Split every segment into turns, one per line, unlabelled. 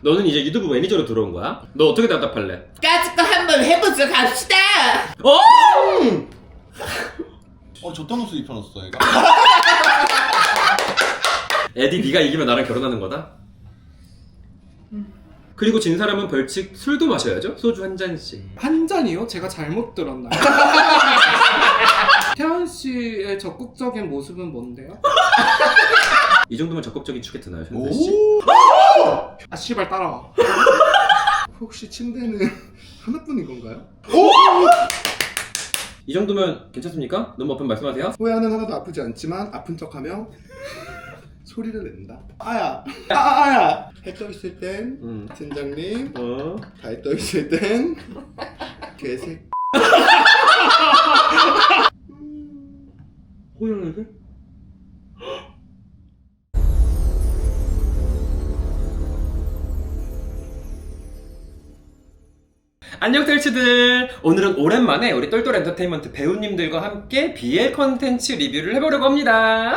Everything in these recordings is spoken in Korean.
너는 이제 유튜브 매니저로 들어온 거야? 너 어떻게 답답할래?
까짓 거 한번 해보자 갑시다.
저딴 옷을 입혀놨어 얘가.
에디 네가 이기면 나랑 결혼하는 거다? 그리고 진 사람은 벌칙 술도 마셔야죠? 소주 한 잔씩.
한 잔이요? 제가 잘못 들었나요? 태연 씨의 적극적인 모습은 뭔데요?
이 정도면 적극적인 축에 드나요, 현세 씨?
아 씨발 따라와. 혹시 침대는 하나뿐인 건가요?
이 정도면 괜찮습니까? 너무 아픈 말씀하세요?
호야는 하나도 아프지 않지만 아픈 척하며 소리를 낸다. 아야. 해 떠 있을 땐 팀장님, 달 떠 있을 땐 개새.
호영에게? 안녕 뜰치들! 오늘은 오랜만에 우리 똘똘 엔터테인먼트 배우님들과 함께 BL 컨텐츠 리뷰를 해보려고 합니다.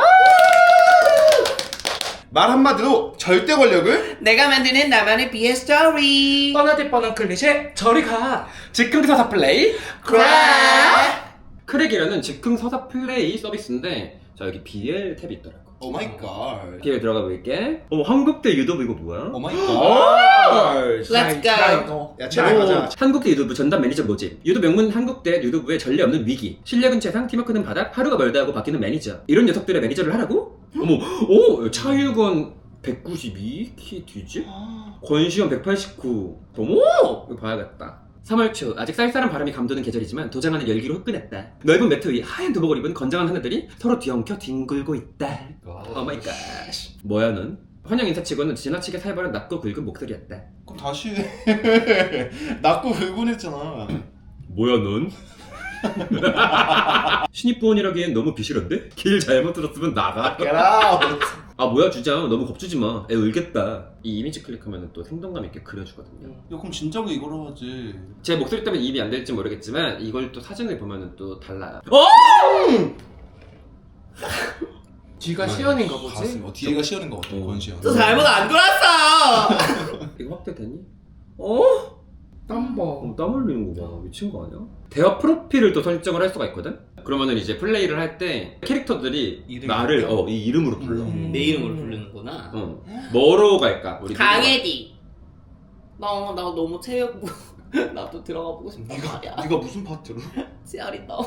말 한마디로 절대 권력을
내가 만드는 나만의 BL 스토리.
뻔하디 뻔한 클리셰 저리 가.
즉흥서사 플레이
그래.
크랙이라는 즉흥서사 플레이 서비스인데 자 여기 BL 탭이 있더라고.
오 마이 갓.
BL 들어가 볼게. 한국대 유도부 이거 뭐야?
오 마이 갓.
Let's go.
야 제발 가자.
한국대 유도부 전담 매니저 모집. 유도 명문 한국대 유도부의 전례 없는 위기. 실력은 최상, 팀워크는 바닥, 하루가 멀다 하고 바뀌는 매니저. 이런 녀석들의 매니저를 하라고? 어머, 차유건 192, 키 뒤지? 권시현 189. 어머, 이거 봐야겠다. 3월 초 아직 쌀쌀한 바람이 감도는 계절이지만 도장하는 열기로 후끈했다. 넓은 매트 위 하얀 도복을 입은 건장한 하늘들이 서로 뒤엉켜 뒹굴고 있다. 오마이갓. 뭐야 넌? 환영 인사치고는 지나치게 살벌한 낮고 굵은 목소리였다.
그럼 다시 해. 낮고 굵은 했잖아.
뭐야 넌? 신입부원이라기엔 너무 비실한데? 길 잘못 들었으면 나가.
Get out.
아 뭐야 주장 너무 겁주지 마. 애 울겠다. 이 이미지 클릭하면 또 생동감 있게 그려주거든요.
야 그럼 진작에 이거로 하지.
제 목소리 때문에 이입이 안 될지 모르겠지만 이걸 또 사진을 보면 또 달라요.
뒤가 시연인가 보지?
가슴. 뒤에가 시연인가 보다. 권시연.
또 잘못 안 돌았어.
이거 확대 되니?
땀 봐.
땀 흘리는 거 봐. 미친 거 아니야? 대화 프로필을 또 설정을 할 수가 있거든? 그러면은 이제 플레이를 할 때 캐릭터들이
이름이
나를
있대요?
이 이름으로 불러.
내 이름으로 부르는구나.
뭐로 갈까? 우리
강혜디. 나 너무 체육부. 나도 들어가 보고 싶단 말이야.
네가 무슨 파트로?
치아리 너.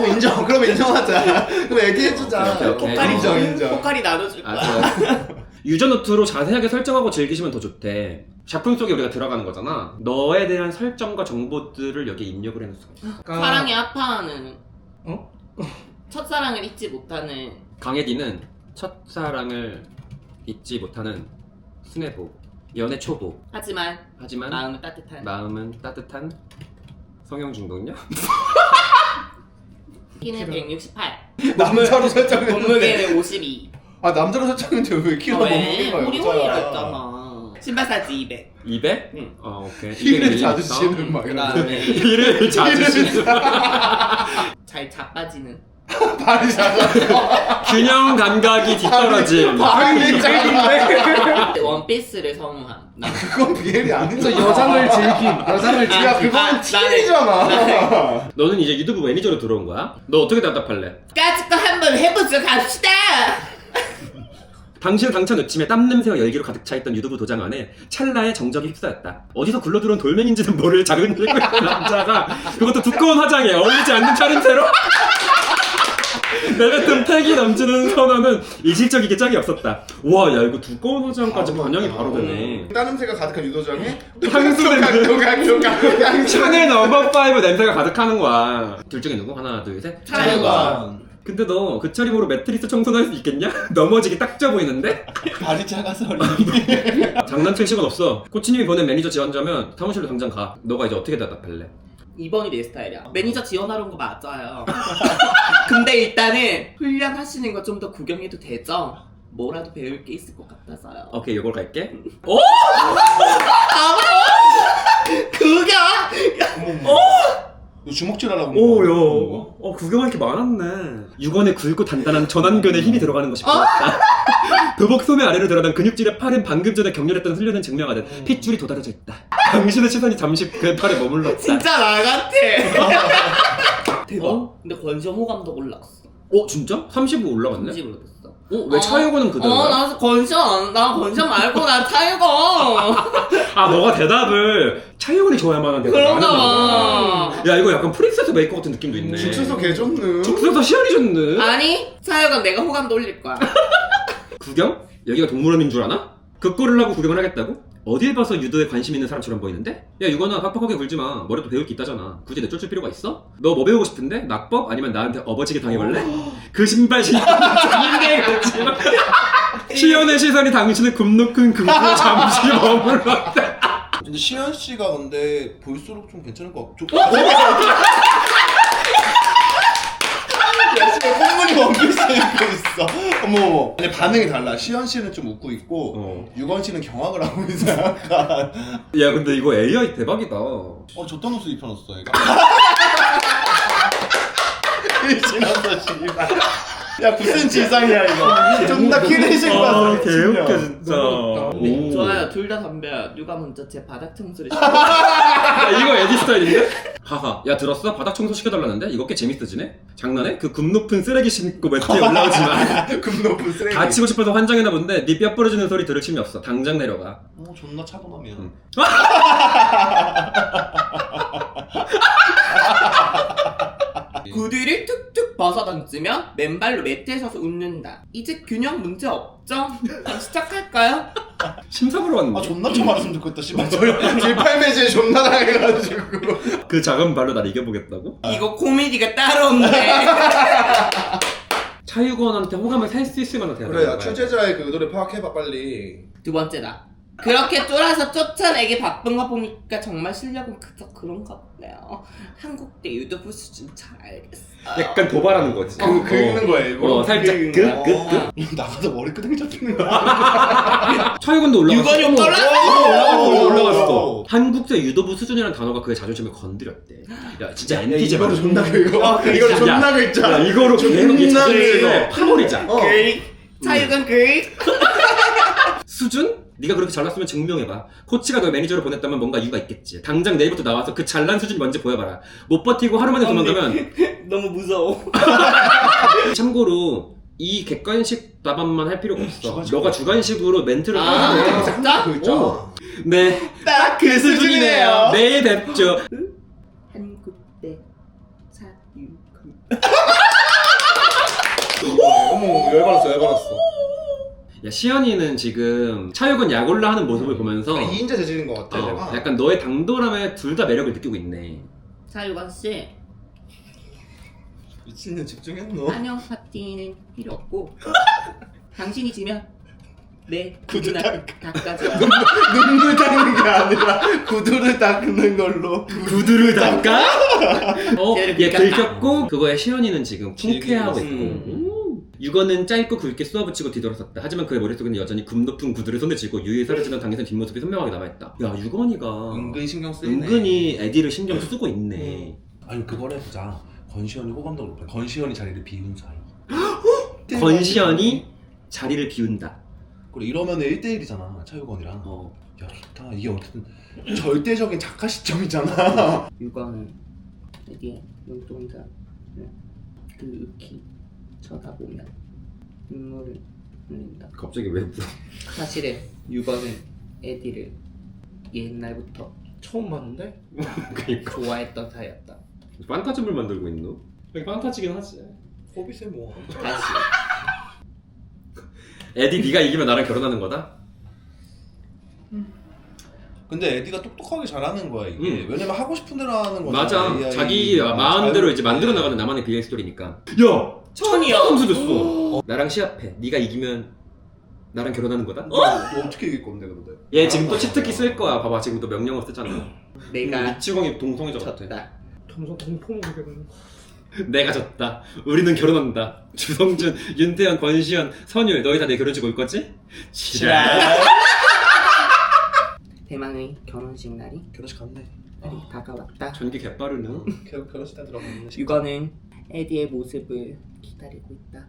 인정. 그럼 인정하자. 그럼 얘기해주자.
오케이.
포카리
인정.
포카리 나눠줄 거야.
유저노트로 자세하게 설정하고 즐기시면 더 좋대. 작품 속에 우리가 들어가는 거잖아. 너에 대한 설정과 정보들을 여기에 입력을 해놓을 수가 있어.
사랑에 아파하는.
어?
첫사랑을 잊지 못하는.
강혜디는 첫사랑을 잊지 못하는 순애보, 연애 초보.
하지만
하지만
마음은 따뜻한.
마음은 따뜻한 성형 중독녀?
키는 168.
남자로 설정했는데.
몸무게는 52.
남자로 설정했는데 왜 키가
왜?
먹는
우리 혼이라 했잖아. 신발 사이즈 200.
200?
응.
오케이.
힐을
200mm.
자주 신는 막 이런.
그다음에
힐을 자주 신는.
잘 자빠지는.
발이 작아.
균형 감각이 뒤떨어짐.
발이 작아.
원피스를 선호함. 나.
그건 BL이 아니잖아.
그래서 여장을 즐김.
야 그거는 TV잖아.
너는 이제 유튜브 매니저로 들어온 거야? 너 어떻게 답답할래?
까짓 거 한번 해보자 갑시다.
당신 당찬 의침에 땀 냄새와 열기로 가득 차있던 유튜브 도장 안에 찰나의 정적이 휩싸였다. 어디서 굴러들어온 돌멩인지는 모를 작은 남자가 그것도 두꺼운 화장에 어울리지 않는 차림새로 내뱉은 패기 넘치는 선언은 일시적이게 짝이 없었다. 우와 야 이거 두꺼운 화장까지 반영이 바로 되네.
땀 냄새가 가득한 유도장에
향수 냄새.
도각.
샤넬 넘버5 냄새가 가득하는 거야. 둘 중에 누구? 하나 둘 셋.
차유건.
근데 너 그 차림으로 매트리스 청소할 수 있겠냐? 넘어지기 딱 져 보이는데?
발이 작아서
장난칠 시간 없어. 코치님이 보낸 매니저 지원자면 사무실로 당장 가. 너가 이제 어떻게 대답할래?
2번이 내 스타일이야. 매니저 지원하러 온 거 맞아요. 근데 일단은 훈련하시는 거 좀 더 구경해도 되죠? 뭐라도 배울 게 있을 것 같아서요.
오케이 이걸 갈게.
구경!
너 주먹질 하려고.
오야. 구경할 게 많았네. 6원에 굵고 단단한 전완근에 힘이 들어가는 것이 보였다. 도복 소매 아래로 드러난 근육질의 팔은 방금 전에 격렬했던 훈련은 증명하듯 핏줄이 도달해져 있다. 당신의 시선이 잠시 그 팔에 머물렀다.
진짜 나 같아. 대박. 근데 권시현 호감도 올랐어.
진짜? 35 올라갔네?
30으로 됐어.
왜 차유건은 그대로야?
나 권시현 말고 나 차유건.
너가 대답을 차유건이 좋아야만 한데.
그런가 봐.
야, 이거 약간 프린세스 메이커 같은 느낌도 있네.
죽서서 개좋는.
죽서서 시연이 좋네.
아니 차유건 내가 호감도 올릴 거야.
구경? 여기가 동물원인 줄 아나? 그 꼴을 하고 구경을 하겠다고? 어딜 봐서 유도에 관심 있는 사람처럼 보이는데? 야, 유건아, 빡빡하게 굴지마. 머리도 배울 게 있다잖아. 굳이 내쫓을 필요가 있어? 너 뭐 배우고 싶은데? 낙법? 아니면 나한테 어버지게 당해볼래? 그 신발 신고 존내 굴지마. 시연의 시선이 당신의 굽놓은 금구에 잠시 머물렀다.
근데 시현 씨가 근데 볼수록 좀 괜찮을 것 같고. 야, 씨가 콧물이 원피스 입고 있어. 어머. 근데 반응이 달라. 시현 씨는 좀 웃고 있고, 유건 씨는 경악을 하고 있어. 약간.
야, 근데 이거 AI 대박이다.
저딴 옷을 입혀놨어, 얘가. 지났어, 씨발. 야, 무슨 지상이야, 이거. 존나 키네식 봤어.
개웃겨, 진짜.
네, 좋아요. 둘 다 담배야. 누가 먼저 제 바닥 청소를 시켜?
야, 이거 에디 스타일인데? 하하. 야, 들었어? 바닥 청소 시켜달라는데? 이거 꽤 재밌어지네? 장난해? 그 굽 높은 쓰레기 신고 매트에 올라오지 마.
금 높은 쓰레기.
다치고 싶어서 환장했나 본데 네 뼈 부러지는 소리 들을 틈이 없어. 당장 내려가.
존나 차분함이야.
구두를 툭툭 벗어던지며 맨발로 매트에 서서 웃는다. 이제 균형 문제 없죠? 그럼 시작할까요?
심사 보러 왔는데.
존나 좀 말했으면 좋겠다, 씨발. 길팔매질 존나 당해가지고.
그 작은 발로 날 이겨보겠다고?
이거 코미디가 따로 없네.
차유건한테 호감을 살 수 있을 만한 대답.
그래, 야, 출제자의 그 의도를 파악해봐 빨리.
두 번째다. 그렇게 쫄아서 쫓아내기 바쁜 거 보니까 정말 실력은 그저 그런가 보네요. 한국대 유도부 수준 잘 알겠어요.
약간 도발하는 거지.
긁는 거야, 일부러.
살짝
긁는 거야.
나가서 머리 끄댕이 잡히는 거야.
차유건도 올라갔어.
유건이 올라갔어.
올라갔어. 한국대 유도부 수준이라는 단어가 그의 자존심을 건드렸대. 야, 진짜 NTJ
이거로
맞아.
존나 긁어. 이거로 존나 긁자.
야, 이거로 계속 이 자존심을 파버리자.
차유건
수준? 네가 그렇게 잘났으면 증명해봐. 코치가 널 매니저로 보냈다면 뭔가 이유가 있겠지. 당장 내일부터 나와서 그 잘난 수준이 뭔지 보여봐라. 못 버티고 하루 만에 도망가면
너무 무서워.
참고로 이 객관식 답안만 할 필요가 없어.
주관식.
너가 주관식으로 멘트를
아,
써야 돼.
진짜?
그 있잖아.
네,
딱 그 수준이네요.
내일 뵙죠.
한국대 차유건.
어머, 열받았어.
야, 시연이는 지금 차유건 약올라 하는 모습을 보면서
그러니까 2인자 재질인 것 같아. 내가.
약간 너의 당돌함에 둘 다 매력을 느끼고 있네.
차유건 씨,
미친년 집중했노?
안녕 파티는 필요 없고 당신이 지면 내
구두
구두나 닦아줘.
눈물 닦는 게 아니라 구두를 닦는 걸로.
구두를 닦아?
쟤를
얘
긁혔다.
긁혔고 그거에 시연이는 지금 풍쾌하고 있고
음.
유건은 짧고 굵게 쏘아붙이고 뒤돌아섰다. 하지만 그의 머릿속에는 여전히 굽 높은 구두를 손에 쥐고 유유히 사라지는 당신의 뒷모습이 선명하게 남아있다. 야, 유건이가
은근히 신경 쓰이네.
은근히 에디를 신경 쓰고 있네.
아니 그걸 해보자. 권시현이 호감도 높아. 권시현이 자리를 비운 사이.
권시연이 자리를 비운다.
그래 이러면 1대1이잖아 차유건이랑.
어.
야 좋다. 이게 어쨌든 절대적인 작가 시점이잖아.
유건은 에디의 눈동자를 그윽히 쳐다보며 눈물을 흘린다.
갑자기 왜 울어?
사실은 유건은 에디를 옛날부터
처음 봤는데?
그니까
좋아했던 사이였다.
판타즘을 만들고 있노? 여기 판타지긴 하지.
호빗에 뭐.
다시
에디 네가 이기면 나랑 결혼하는 거다?
근데 에디가 똑똑하게 잘하는 거야 이게. 왜냐면 하고 싶은 대로 하는 거잖아.
맞아.
AI.
자기 마음대로 이제 만들어 나가는 나만의 비행 스토리니까. 야!
천이야.
점수 줬어. 나랑 시합해. 네가 이기면 나랑 결혼하는 거다?
너 어떻게 이길 건데 근데?
얘 지금 또 치트키 쓸 거야. 봐봐, 지금 또 명령어 쓰잖아.
내가
이치광이 동성애자 같아.
졌다.
통포
내가 졌다. 우리는 결혼한다. 주성준, 윤태현, 권시현, 선율, 너희 다 내 결혼식 올 거지? 지랄.
대망의 결혼식 날이
결혼식 갔네.
다가왔다.
전기 개빠르네.
결혼식 때 들어갔는데.
유건은 에디의 모습을 기다리고 있다.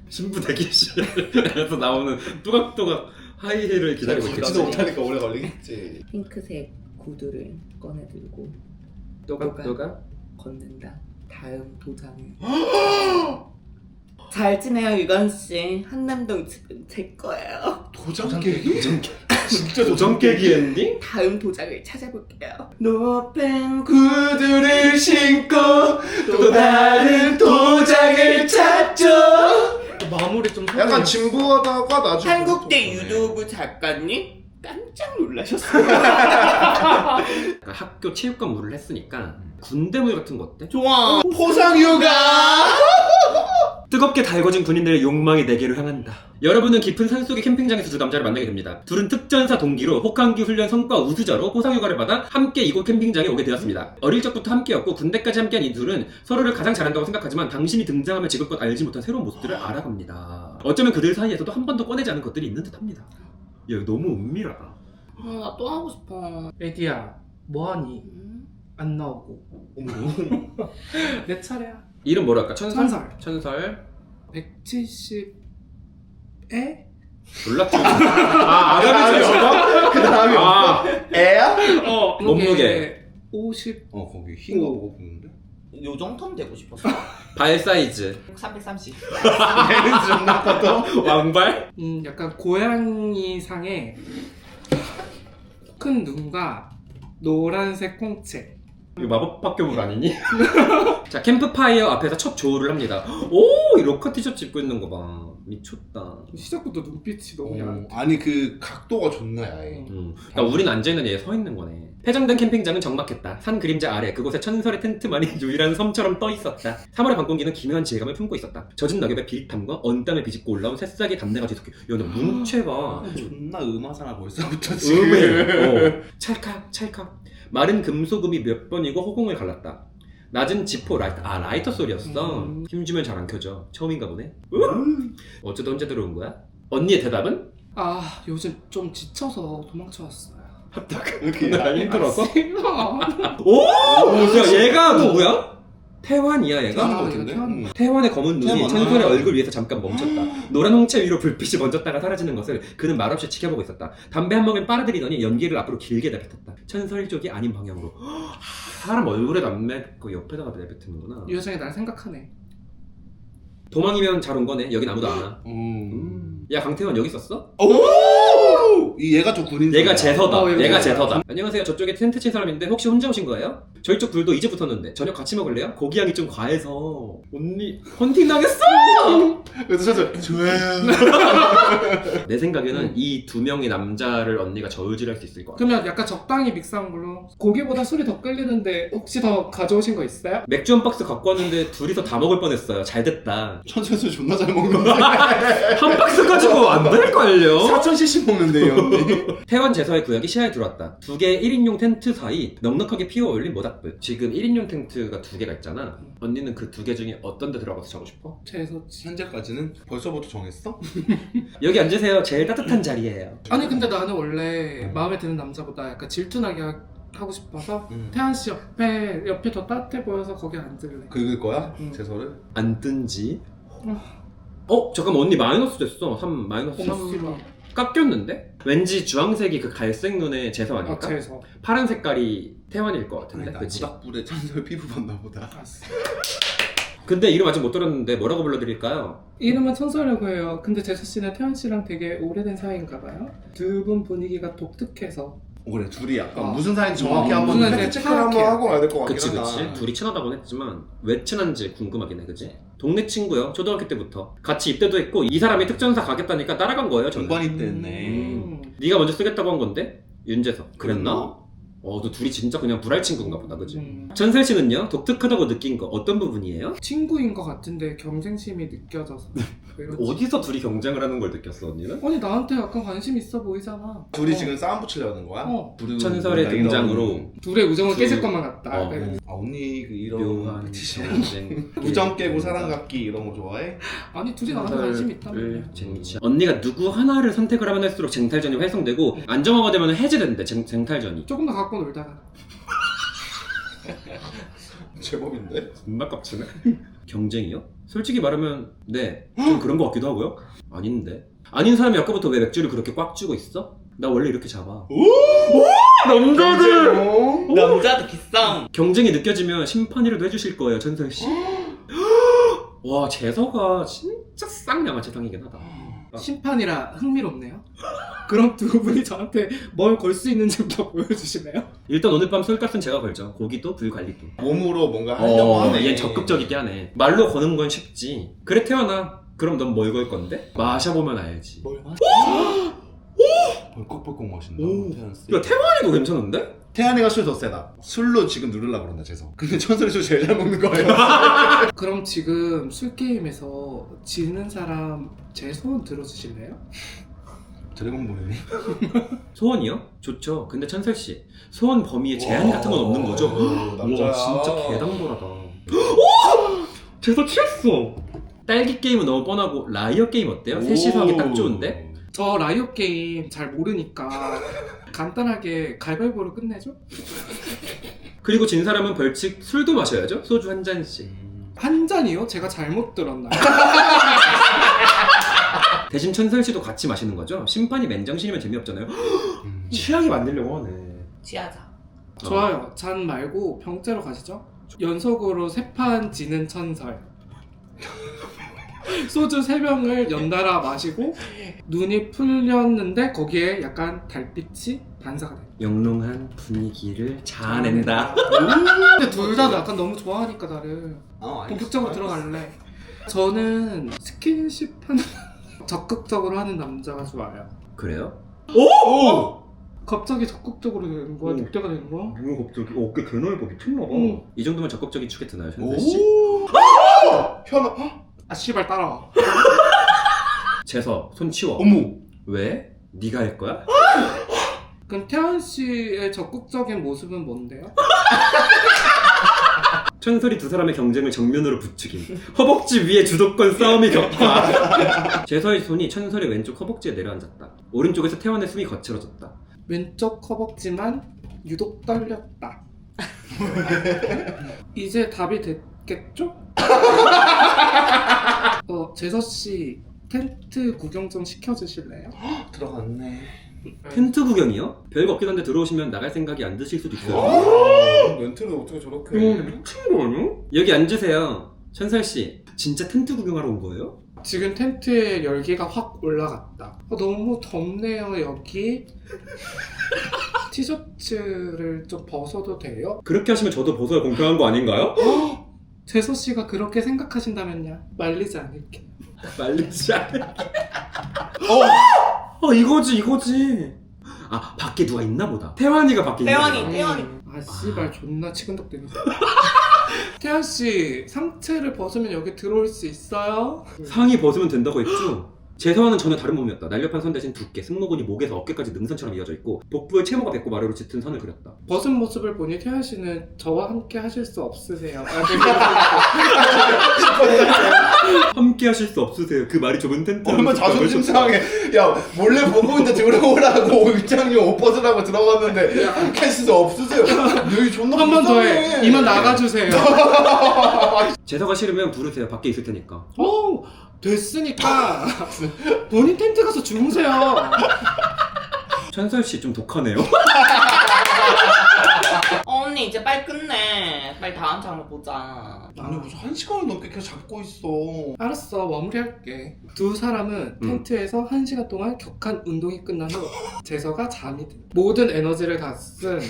신부 대기실에서 나오는 뚜각뚜각 하이힐을 기다리고
걷지도
있겠지.
못하니까 오래 걸리겠지.
핑크색 구두를 꺼내들고
뚜각뚜각.
걷는다. 다음 도장을. 잘 지내요 유건 씨. 한남동 집은 제 거예요.
도장 깨기? 진짜
도전 깨기 엔딩?
다음 도장을 찾아볼게요. 높은
구두를 신고 또 다른 도장을 찾죠.
마무리 좀
약간 진부하다가 나중에
한국대 유도부 작가님 깜짝 놀라셨어요.
그러니까 학교 체육관 물을 했으니까 군대물 같은 거 어때?
좋아.
포상휴가.
뜨겁게 달궈진 군인들의 욕망이 내게로 향한다. 여러분은 깊은 산속의 캠핑장에서 두 남자를 만나게 됩니다. 둘은 특전사 동기로 혹한기 훈련 성과 우수자로 포상휴가를 받아 함께 이곳 캠핑장에 오게 되었습니다. 어릴 적부터 함께였고 군대까지 함께한 이 둘은 서로를 가장 잘한다고 생각하지만 당신이 등장하면 지금껏 알지 못한 새로운 모습들을 알아갑니다. 어쩌면 그들 사이에서도 한 번도 꺼내지 않은 것들이 있는 듯합니다. 야, 너무 은밀하다.
나 또 하고 싶어.
에디야 뭐하니? 안 나오고. 내 차례야.
이름 뭐라 할까? 천설?
천설.
천설.
170에?
놀랍죠? 아담이 최고다?
그 다음이
아,
애야?
몸무게.
50.
거기 흰 거 보고 보는데.
요 정도면 되고 싶었어.
발 사이즈.
330.
얘는 존나 커도.
왕발?
약간 고양이상의 큰 눈과 노란색 콩채.
이거 마법학교물 아니니? 자, 캠프파이어 앞에서 첫 조우를 합니다. 오! 이 로커 티셔츠 입고 있는 거 봐. 미쳤다.
시작부터 눈빛이 너무 얇아.
아니 그 각도가 좋네 아예.
그러니까 우린 앉아있는 얘 서있는 거네. 폐장된 캠핑장은 적막했다. 산 그림자 아래 그곳에 천설의 텐트만이 유일한 섬처럼 떠있었다. 3월의 밤공기는 기묘한 질감을 품고 있었다. 젖은 낙엽의 비릿함과 언땀을 비집고 올라온 새싹의 담내가 뒤섞여. 야, 너 문체가
존나 음하잖아 벌써부터 지금.
음해. 찰칵 찰칵. 마른 금소금이 몇 번이고 허공을 갈랐다. 낮은 지포 라이터 소리였어. 힘주면 잘 안 켜져. 처음인가 보네. 어쩌다 혼자 들어온 거야? 언니의 대답은?
아 요즘 좀 지쳐서 도망쳐왔어요.
이렇게
나 힘들어서?
싫어.
오! 야, 얘가 누구야? 태환이야 얘가?
태환인 것 같은데?
태환의 검은 눈이
태환.
천설의 얼굴 위에서 잠깐 멈췄다. 노란 홍채 위로 불빛이 번졌다가 사라지는 것을 그는 말없이 지켜보고 있었다. 담배 한 먹을 빨아들이더니 연기를 앞으로 길게 내뱉었다. 천설 쪽이 아닌 방향으로. 사람 얼굴에 남매고 옆에다가 내뱉는구나.
이 여성이 날 생각하네.
도망이면 잘 온 거네. 여긴 아무도 안 와. 야, 강태환 여기 있었어?
오! 얘가 좀 군인.
얘가 제서다.
얘가
얘가
제서다.
제서다. 안녕하세요. 저쪽에 텐트 친 사람인데 혹시 혼자 오신 거예요? 저희 쪽 불도 이제 붙었는데 저녁 같이 먹을래요? 고기 양이 좀 과해서. 언니 헌팅 당했어!
그래서 저 좋아요.
내 생각에는 이 두 명의 남자를 언니가 저울질할 수 있을 것 같아.
그러면 약간 적당히 믹스한 걸로. 고기보다 술이 더 끌리는데 혹시 더 가져오신 거 있어요?
맥주 한 박스 갖고 왔는데 둘이서 다 먹을 뻔했어요. 잘 됐다.
천천히 존나 잘 먹는데.
한 박스 가지고 안 될걸요?
4000cc 먹는데 이 언니.
태환 제서의 구역이 시야에 들어왔다. 두 개의 1인용 텐트 사이 넉넉하게 피어 올린 모닥불. 지금 1인용 텐트가 두 개가 있잖아. 언니는 그 두 개 중에 어떤 데 들어가서 자고 싶어?
제서치.
현재까지는 벌써부터 정했어?
여기 앉으세요. 제일 따뜻한 자리예요.
아니 근데 나는 원래 마음에 드는 남자보다 약간 질투나게 하고 싶어서 태한 씨 옆에 더 따뜻해 보여서 거기 앉을래.
긁을 거야?
응.
제서를?
안 뜬지? 잠깐만 언니 마이너스 됐어. 3 마이너스.
고맙습니다.
깎였는데? 왠지 주황색이 그 갈색 눈의 재서 아닐까?
제서.
파란 색깔이 태환일 것 같은데?
나
그치?
모닥불에 천설 피부 봤나 보다.
알았어.
근데 이름 아직 못 들었는데 뭐라고 불러드릴까요?
이름은 천설이라고 해요. 근데 제서 씨는 태한 씨랑 되게 오래된 사이인가 봐요. 두 분 분위기가 독특해서.
그래 둘이 약간
어.
무슨 사이인지 정확히 한번
무슨
팩트
사이인지
체크를 한번
파악해야
하고 와야 될 것 같긴
그치
하다.
그치 둘이 친하다고는 했지만 왜 친한지 궁금하긴 해 그치? 동네 친구요 초등학교 때부터 같이 입대도 했고 이 사람이 특전사 가겠다니까 따라간 거예요 저는.
동반 입대했네.
네가 먼저 쓰겠다고 한 건데 윤재석 그랬나? 너 둘이 진짜 그냥 불알 친구인가 보다 그치? 천설 씨는요? 독특하다고 느낀 거 어떤 부분이에요?
친구인 것 같은데 경쟁심이 느껴져서.
어디서 둘이 경쟁을 하는 걸 느꼈어 언니는?
아니 나한테 약간 관심 있어 보이잖아.
둘이 지금 싸움 붙이려는 거야? 둘이
천설의
뭔가
등장으로
둘의 우정은
둘.
깨질 것만 같다.
어.
네.
아 언니 그 이런
묘한
패티션
경쟁
우정 깨고 사랑 갖기 이런 거 좋아해?
아니 둘이 나한테 관심 있다며.
쟁취. 언니가 누구 하나를 선택을 하면 할수록 쟁탈전이 활성되고 안정화가 되면 해제된대 쟁탈전이.
조금 더 갖고 놀다가.
제법인데?
존나 깝치네. 경쟁이요? 솔직히 말하면 네, 좀 그런 것 같기도 하고요. 아닌데. 아닌 사람이 아까부터 왜 맥주를 그렇게 꽉 쥐고 있어? 나 원래 이렇게 잡아. 남자들!
남자도 기싸움.
경쟁이 느껴지면 심판이라도 해주실 거예요, 천설 씨. 와, 재서가 진짜 쌍양아치상이긴 하다.
심판이라 흥미롭네요. 그럼 두 분이 저한테 뭘 걸 수 있는지부터 보여주시나요?
일단 오늘 밤 술값은 제가 걸죠. 고기도 불관리도.
몸으로 뭔가 하려고 하네.
얘 적극적이게 하네. 말로 거는 건 쉽지. 그래 태어나. 그럼 넌 뭘 걸 건데? 마셔보면 알지.
뭘 벌컥벌컥 마신다.
오.
태연씨.
야, 태환이도 괜찮은데?
태연이가 술 더 세다. 술로 지금 누르려고 그런다 재서. 근데 천설이 술 제일 잘 먹는 거예요.
그럼 지금 술 게임에서 지는 사람 제 소원 들어주실래요?
드래곤 보내니?
소원이요? 좋죠. 근데 천설 씨, 소원 범위에 제한 같은 건 없는 거죠?
남자야.
와, 진짜 개당돌하다. 재서 취했어. 딸기 게임은 너무 뻔하고 라이어 게임 어때요? 셋이서 하기 딱 좋은데?
저 라이어 게임 잘 모르니까 간단하게 가위바위보로 끝내죠?
그리고 진 사람은 벌칙 술도 마셔야죠? 소주 한 잔씩.
한 잔이요? 제가 잘못 들었나요?
대신 천설 씨도 같이 마시는 거죠? 심판이 맨정신이면 재미없잖아요. 취향이 만들려고 하네.
취하자.
좋아요. 잔 말고 병째로 가시죠. 연속으로 3판 지는 천설. 소주 3병을 연달아 마시고 눈이 풀렸는데 거기에 약간 달빛이 반사가 돼요.
영롱한 분위기를 자아낸다.
근데 둘 다 약간 너무 좋아하니까 나를 본격적으로 들어갈래. 저는 스킨십 하는 적극적으로 하는 남자가 좋아요.
그래요?
오!
갑자기 적극적으로 되는 거야? 늑대가 되는 거야?
뭐야 갑자기 어깨 개 넓어 미쳤나봐.
응.
이 정도면 적극적인 축에 드나요, 천설 씨?
오! 현아.
아 씨발 따라와.
재서 손 치워.
어머.
왜? 네가 할 거야?
그럼 태연 씨의 적극적인 모습은 뭔데요?
천설이 두 사람의 경쟁을 정면으로 부추김. 허벅지 위에 주도권 싸움이 격화. 재서의 손이 천설의 왼쪽 허벅지에 내려앉았다. 오른쪽에서 태환의 숨이 거칠어졌다.
왼쪽 허벅지만 유독 떨렸다. 이제 답이 됐겠죠? 재서 씨 텐트 구경 좀 시켜주실래요?
들어갔네.
텐트 구경이요? 별거 없긴 한데 들어오시면 나갈 생각이 안 드실 수도 있어요.
멘트를 어떻게 저렇게?
미친 거 아니야? 여기 앉으세요. 천설 씨, 진짜 텐트 구경하러 온 거예요?
지금 텐트에 열기가 확 올라갔다. 너무 덥네요 여기. 티셔츠를 좀 벗어도 돼요?
그렇게 하시면 저도 벗어야 공평한 거 아닌가요?
재서 씨가 그렇게 생각하신다면요 말리지 않을게.
말리지 않을게. 이거지. 아, 밖에 누가 있나 보다. 태환이가 밖에 있나 보다.
태환이.
아 씨발 존나 치근덕대네. 태연 씨 상체를 벗으면 여기 들어올 수 있어요?
상의 벗으면 된다고 했죠? 재서와는 전혀 다른 몸이었다. 날렵한 선 대신 두께, 승모근이 목에서 어깨까지 능선처럼 이어져 있고 복부에 채모가 배꼽 아래로 짙은 선을 그렸다.
벗은 모습을 보니 태연 씨는 저와 함께 하실 수 없으세요.
함께 하실 수 없으세요. 그 말이 좁은 텐트.
얼마 자존심 상해. 야 몰래 보고 있는데 들어오라고 입장료 옷 벗으라고 들어갔는데 할 수 없으세요. 너희 존나
한 번 더
불쌍해.
해. 이만 나가주세요.
재서가 싫으면 부르세요. 밖에 있을 테니까.
오 됐으니까 본인 텐트 가서 주무세요.
천설 씨 좀 독하네요.
언니 이제 빨리 끝내. 빨리 다음 장면 보자.
아니 무슨 1시간을 넘게 계속 잡고 있어.
알았어 마무리할게. 두 사람은 텐트에서 1시간 동안 격한 운동이 끝난 후 재서가 잠이 든. 모든 에너지를 다 쓴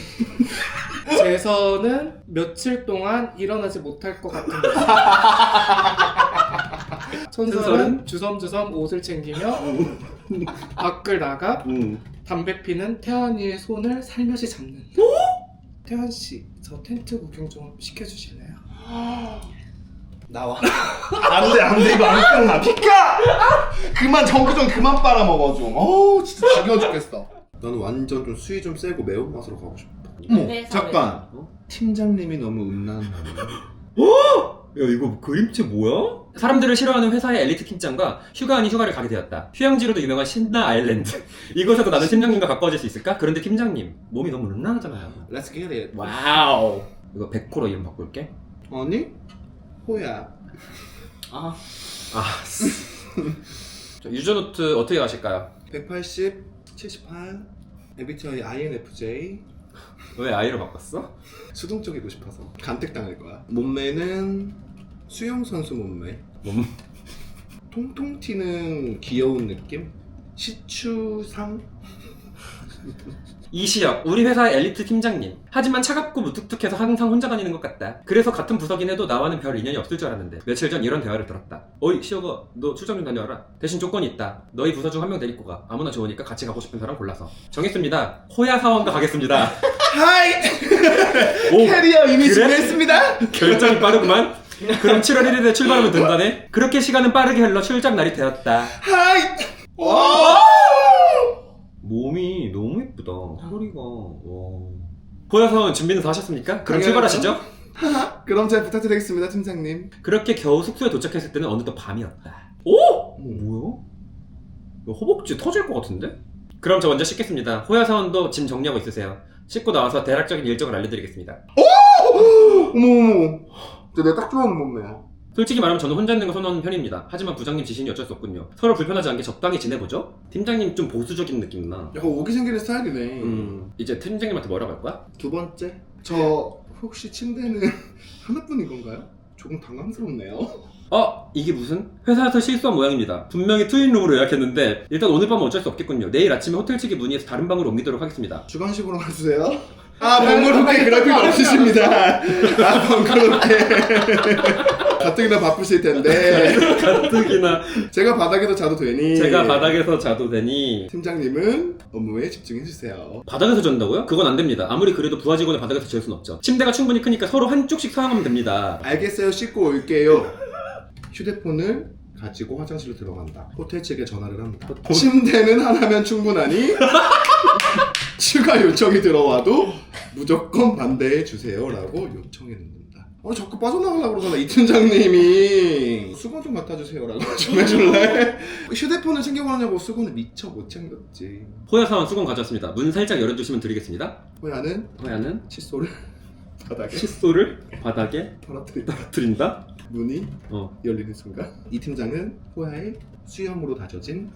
재서는 며칠 동안 일어나지 못할 것 같은 거지. 천설은 주섬주섬 옷을 챙기며 밖을 나가 담배 피는 태연이의 손을 살며시 잡는다. 태연 씨, 저 텐트 구경 좀 시켜주실래요?
나와. 안돼 이거 안 끝나. 피카. 그만 전구 좀 그만 빨아먹어 좀. 어우 진짜 지겨워 죽겠어. 나는 완전 좀 수위 좀 세고 매운맛으로 가고 싶어.
회사,
잠깐. 팀장님이 너무 음란하네.
야, 이거 그림체 뭐야? 사람들을 싫어하는 회사의 엘리트 팀장과 휴가 아닌 휴가를 가게 되었다. 휴양지로도 유명한 신나 아일랜드. 이곳에서 나는 팀장님과 가까워질 수 있을까? 그런데 팀장님, 몸이 너무 음란하잖아요.
Let's get it.
와우. 이거 100코로 이름 바꿀게.
아니? 호야.
아,
자, 유저노트 어떻게 가실까요?
180, 78, MBTI INFJ.
왜 I로 바꿨어?
수동적이고 싶어서 간택당할 거야. 몸매는 수영 선수 몸매. 통통 튀는 귀여운 느낌. 시추상.
이시혁, 우리 회사의 엘리트 팀장님. 하지만 차갑고 무뚝뚝해서 항상 혼자 다니는 것 같다. 그래서 같은 부서긴 해도 나와는 별 인연이 없을 줄 알았는데 며칠 전 이런 대화를 들었다. 어이 시혁아, 너 출장 좀 다녀와라. 대신 조건이 있다. 너희 부서 중 한 명 데리고 가. 아무나 좋으니까 같이 가고 싶은 사람 골라서. 정했습니다. 호야 사원과 가겠습니다.
하이!
오,
캐리어 이미
그래?
준비했습니다.
결정이 빠르구만. 그럼 7월 1일에 출발하면 된다네. 그렇게 시간은 빠르게 흘러 출장 날이 되었다.
하이! 와!
몸이 너무 예쁘다. 허리가. 와. 호야 사원 준비는 다 하셨습니까? 그럼
당연하죠.
출발하시죠.
그럼 잘 부탁드리겠습니다, 팀장님.
그렇게 겨우 숙소에 도착했을 때는 어느덧 밤이었다. 오! 뭐야? 이거 허벅지 터질 것 같은데? 그럼 저 먼저 씻겠습니다. 호야 사원도 짐 정리하고 있으세요. 씻고 나와서 대략적인 일정을 알려드리겠습니다.
어머. 내가 딱 좋아하는 몸매야.
솔직히 말하면 저는 혼자 있는 거 선호하는 편입니다. 하지만 부장님 지시니 어쩔 수 없군요. 서로 불편하지 않게 적당히 지내보죠? 팀장님 좀 보수적인 느낌 나.
약간 오기 생기는 스타일이네.
이제 팀장님한테 뭐라고 할 거야?
두 번째. 저 혹시 침대는 하나뿐인 건가요? 조금 당황스럽네요.
이게 무슨? 회사에서 실수한 모양입니다. 분명히 트윈룸으로 예약했는데 일단 오늘 밤은 어쩔 수 없겠군요. 내일 아침에 호텔 측이 문의해서 다른 방으로 옮기도록 하겠습니다.
주관식으로 가주세요. 번거롭게 그럴 필요 없으십니다. 번거롭게. 가뜩이나 바쁘실 텐데.
가뜩이나
제가 바닥에서 자도 되니.
제가 바닥에서 자도 되니.
팀장님은 업무에 집중해주세요.
바닥에서 잔다고요? 그건 안 됩니다. 아무리 그래도 부하 직원을 바닥에서 재 수는 없죠. 침대가 충분히 크니까 서로 한쪽씩 사용하면 됩니다.
알겠어요. 씻고 올게요. 휴대폰을 가지고 화장실로 들어간다. 호텔 측에 전화를 한다. 침대는 하나면 충분하니 추가 요청이 들어와도 무조건 반대해 주세요 라고 요청해 놓는다. 자꾸 빠져나가려고 그러잖아. 이 팀장님이 수건 좀 갖다 주세요 라고 좀 해줄래? 휴대폰을 챙겨가냐고. 수건을 미처 못 챙겼지.
호야 사원 수건 가져왔습니다. 문 살짝 열어주시면 드리겠습니다.
호야는 칫솔을 바닥에
칫솔을 바닥에
떨어뜨린다.
떨어뜨린다.
문이
어.
열리는 순간 이 팀장은 호야의 수염으로 다져진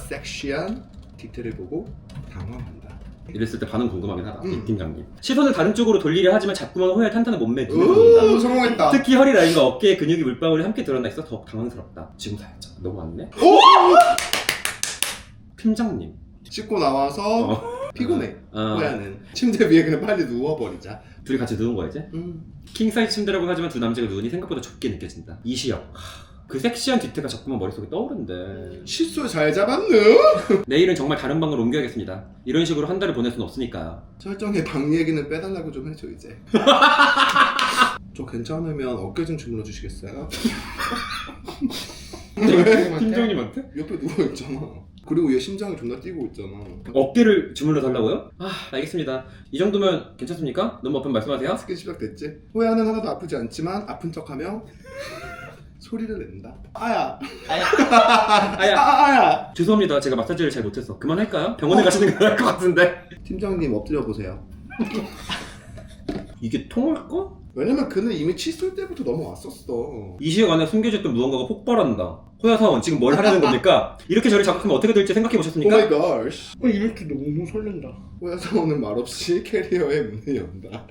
섹시한 디테일을 보고 당황한다.
이랬을 때 반응 궁금하긴 하다. 이
음.
팀장님. 시선을 다른 쪽으로 돌리려 하지만 자꾸만 호야의 탄탄한 몸매에 눈이 들어온다.
성공했다.
특히 허리 라인과 어깨의 근육이 물방울이 함께 드러나 있어 더욱 당황스럽다. 지금 살짝 너무 왔네. 팀장님.
씻고 나와서 피곤해.
어.
호야는 침대 위에 그냥 빨리 누워버리자.
둘이 같이 누운 거야 이제? 킹사이즈 침대라고 하지만 두 남자가 누우니 생각보다 좁게 느껴진다. 이시혁. 그 섹시한 뒤태가 자꾸만 머릿속에 떠오른대.
칫솔 잘 잡았누?
내일은 정말 다른 방으로 옮겨야겠습니다. 이런 식으로 한 달을 보낼 수는 없으니까요.
설정에 방 얘기는 빼달라고 좀 해줘 이제. 저 괜찮으면 어깨 좀 주물러 주시겠어요?
팀장님한테?
옆에 누워있잖아. 그리고 얘 심장이 존나 뛰고 있잖아.
어깨를 주물러 달라고요? 알겠습니다. 이 정도면 괜찮습니까? 너무 아프면 말씀하세요.
스킨 시작됐지? 호야는 하나도 아프지 않지만 아픈 척하며 소리를 낸다. 아야. 아야.
죄송합니다. 제가 마사지를 잘 못해서 그만할까요? 병원에 가시는 게 나을 것 같은데.
팀장님 엎드려 보세요.
이게 통할까?
왜냐면 그는 이미 칫솔 때부터 넘어왔었어.
이시혁 안에 숨겨졌던 무언가가 폭발한다. 호야 사원 지금 뭘 하려는 겁니까? 이렇게 저를 자극하면 어떻게 될지 생각해 보셨습니까?
오마이 갓.
이렇게 너무 설렌다.
호야 사원은 말없이 캐리어의 문을 연다.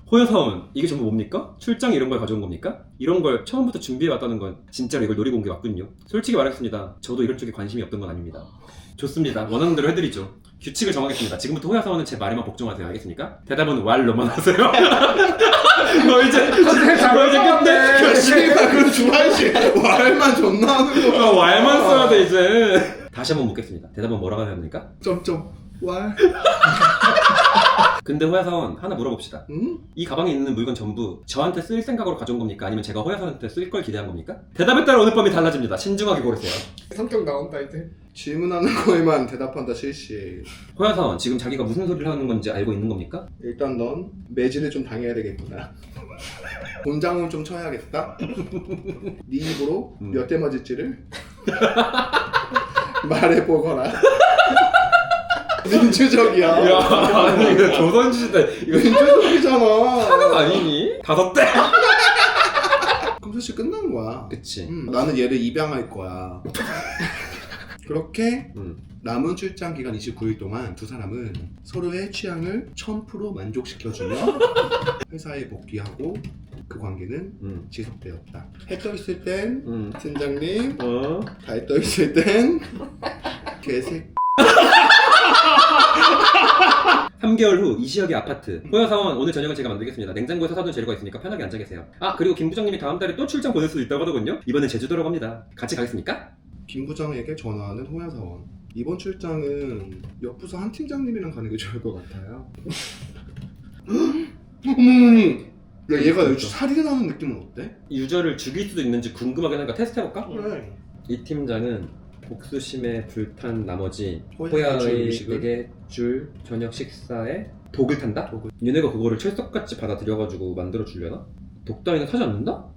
호야 사원 이게 전부 뭡니까? 출장 이런 걸 가져온 겁니까? 이런 걸 처음부터 준비해 왔다는 건 진짜로 이걸 노리고 온 게 맞군요. 솔직히 말하겠습니다. 저도 이런 쪽에 관심이 없던 건 아닙니다. 좋습니다. 원하는 대로 해드리죠. 규칙을 정하겠습니다. 지금부터 호야 사원은 제 말에만 복종하세요. 알겠습니까? 대답은 왈로만 하세요. 너 이제 끝내.
씨발 그럼 주한씨 말만 존나 하는 거야.
왈만 써야 돼 이제. 다시 한번 묻겠습니다. 대답은 뭐라고 해야 합니까?
점점 왈.
근데 호야 사원 하나 물어봅시다.
응?
이 가방에 있는 물건 전부 저한테 쓸 생각으로 가져온 겁니까? 아니면 제가 호야 사원한테 쓸 걸 기대한 겁니까? 대답에 따라 오늘 밤이 달라집니다. 신중하게 고르세요.
성격 나온다 이제.
질문하는 거에만 대답한다 실시.
호야 사원 지금 자기가 무슨 소리를 하는 건지 알고 있는 겁니까?
일단 넌 매진을 좀 당해야 되겠구나. 곤장을 좀 쳐야겠다. 네 입으로 몇 대 맞을지를 말해보거라. 민주적이야.
야, 아니 이거 조선시대 이거
민주적이잖아.
하는 거 아니니? 5대?
그럼 사실 끝난 거야.
그치.
나는 얘를 입양할 거야. 그렇게
음.
남은 출장 기간 29일 동안 두 사람은 서로의 취향을 1000% 만족시켜주며 회사에 복귀하고 그 관계는 지속되었다. 해 떠 있을 땐 팀장님, 달 떠 있을 땐 개색.
3개월 후 이시혁의 아파트. 호야사원 오늘 저녁은 제가 만들겠습니다. 냉장고에서 사둔 재료가 있으니까 편하게 앉아 계세요. 아 그리고 김 부장님이 다음 달에 또 출장 보낼 수도 있다고 하더군요. 이번엔 제주도라고 합니다. 같이 가겠습니까?
김 부장에게 전화하는 호야사원. 이번 출장은 옆 부서 한 팀장님이랑 가는 게 좋을 것 같아요. 야 얘가 살이 나는 느낌은 어때?
유저를 죽일 수도 있는지 궁금하긴 하니까 테스트 해볼까?
그래.
이 팀장은 복수심에 불탄 나머지
호야에게 줄
호야에게 줄 저녁 식사에 독을 탄다?
독을.
얘네가 그거를 철석같이 받아들여가지고 만들어 주려나? 독 따위는 사지 않는다?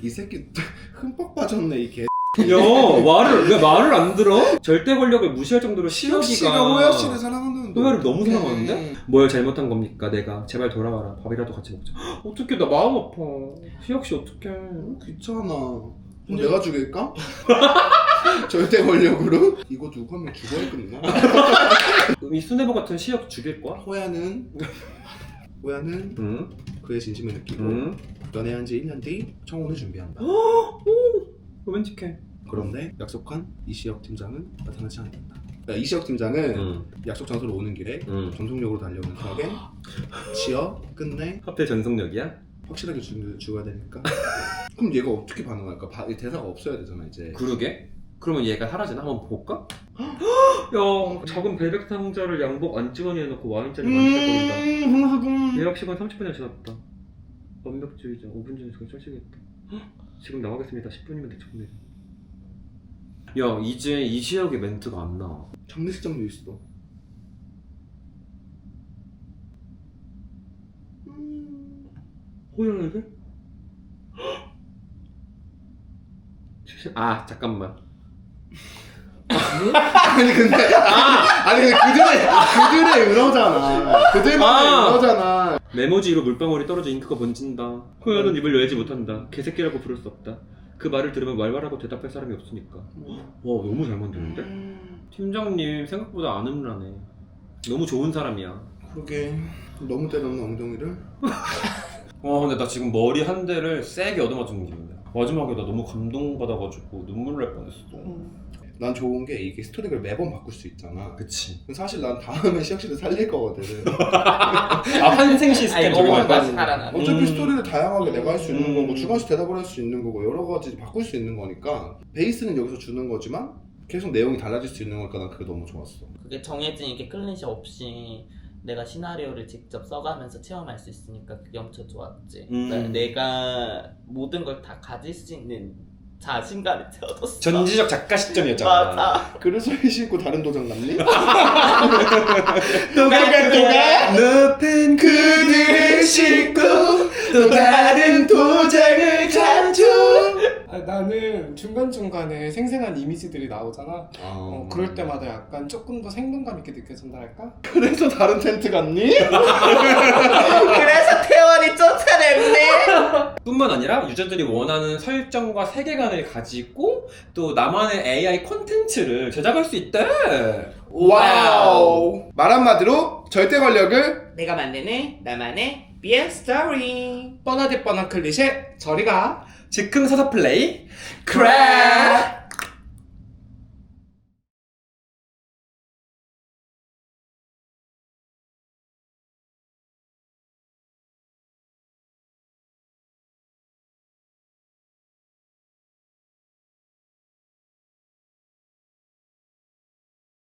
이 새끼 흠뻑 빠졌네 이 개.
야 왜 말을 안 들어? 절대 권력을 무시할 정도로
시혁 씨가
시혁이가
호야 씨를 사랑한다는데.
호야를 너무 생각하는데? 뭘 잘못한 겁니까 내가? 제발 돌아와라. 밥이라도 같이 먹자. 어떡해 나 마음 아파. 시혁 씨 어떡해.
귀찮아. 내가 죽일까? 절대 권력으로? 이거 누구 하면 죽어야 끝나?
이 수뇌보 같은 시혁 죽일 거야?
호야는
응?
그의 진심을 느끼고
응?
연애한 지 1년 뒤 청혼을 준비한다.
로맨틱해.
그런데 약속한 이시혁 팀장은 나타나지 않는다. 그러니까 이시혁 팀장은 약속 장소로 오는 길에 전속력으로 달려오는 트럭에 치어 끝내
하필 전속력이야?
확실하게 죽어야 되니까. 그럼 얘가 어떻게 반응할까? 대사가 없어야 되잖아 이제.
그러게? 그러면 얘가 사라지나? 한번 볼까? 야 작은 배백 상자를 양복 안주머니에 넣고 와인잔을 만지작거린다. 예약 시간 30분이 지났다. 완벽주의자 5분 전에 저기 쩔치겠다. 지금 나가겠습니다. 10분이면 대충. 야 이제 이시혁의 멘트가 안 나와.
장례식장도 있어.
호영에게? 아 잠깐만.
아니 근데 그들의 은어잖아. 그들만의 은어잖아.
메모지로 물방울이 떨어져 잉크가 번진다. 호연은 입을 열지 못한다. 개새끼라고 부를 수 없다. 그 말을 들으면 왈왈하고 대답할 사람이 없으니까. 와 너무 잘 만드는데? 팀장님 생각보다 안 음란해. 너무 좋은 사람이야.
그러게 너무 때렸나 엉덩이를?
와 근데 나 지금 머리 한 대를 세게 얻어맞은 기분이야. 마지막에 나 너무 감동받아가지고 눈물 날 뻔했어.
난 좋은 게 이게 스토리를 매번 바꿀 수 있잖아.
그치.
사실 난 다음에 시혁 씨를 살릴 거거든.
아 환생 시스템 적용할 거야?
어차피 스토리를 다양하게 내가 할 수 있는 거고 주관식 대답을 할 수 있는 거고 여러 가지 바꿀 수 있는 거니까 베이스는 여기서 주는 거지만 계속 내용이 달라질 수 있는 거니까 난 그게 너무 좋았어.
그게 정해진 이게 클리셰 없이 내가 시나리오를 직접 써가면서 체험할 수 있으니까 그게 엄청 좋았지. 그러니까 내가 모든 걸 다 가질 수 있는 자신감이 채워졌어.
전지적 작가 시점이었잖아.
맞아.
그래서 회 신고 다른 도장 났니?
또가 높은 구두를 신고 또 다른 도장을 찾죠.
나는 중간중간에 생생한 이미지들이 나오잖아. 그럴 때마다 약간 조금 더 생동감 있게 느껴진다 할까?
그래서 다른 텐트 갔니?
그래서 태원이 쫓아냈네.
뿐만 아니라 유저들이 원하는 설정과 세계관을 가지고 또 나만의 AI 콘텐츠를 제작할 수 있대.
와우. 말 한마디로 절대 권력을
내가 만드는 나만의 BL 스토리.
뻔하디 뻔한 클리셰 저리가.
즉흥 서사 플레이 크랩.